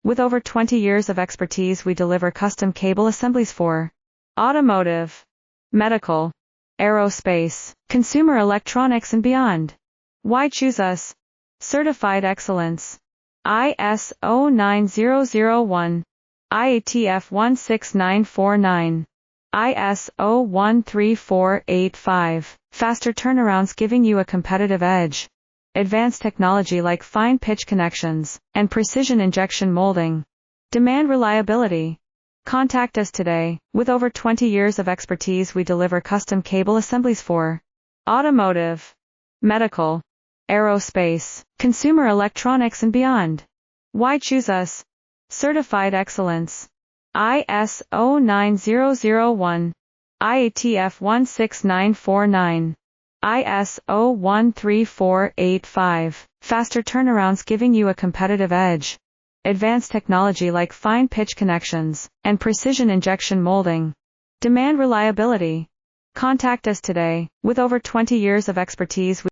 With over 20 years of expertise, we deliver custom cable assemblies for automotive, medical, aerospace, consumer electronics and beyond. Why choose us? Certified excellence. ISO 9001, IATF 16949, ISO 13485. Faster turnarounds giving you a competitive edge. Advanced technology like fine pitch connections and precision injection molding. Demand reliability. Contact us today. With over 20 years of expertise, we deliver custom cable assemblies for automotive, medical, aerospace, consumer electronics and beyond. Why choose us? Certified excellence. ISO 9001, IATF 16949, ISO 13485. Faster turnarounds giving you a competitive edge. Advanced technology like fine pitch connections and precision injection molding. Demand reliability. Contact us today. With over 20 years of expertise,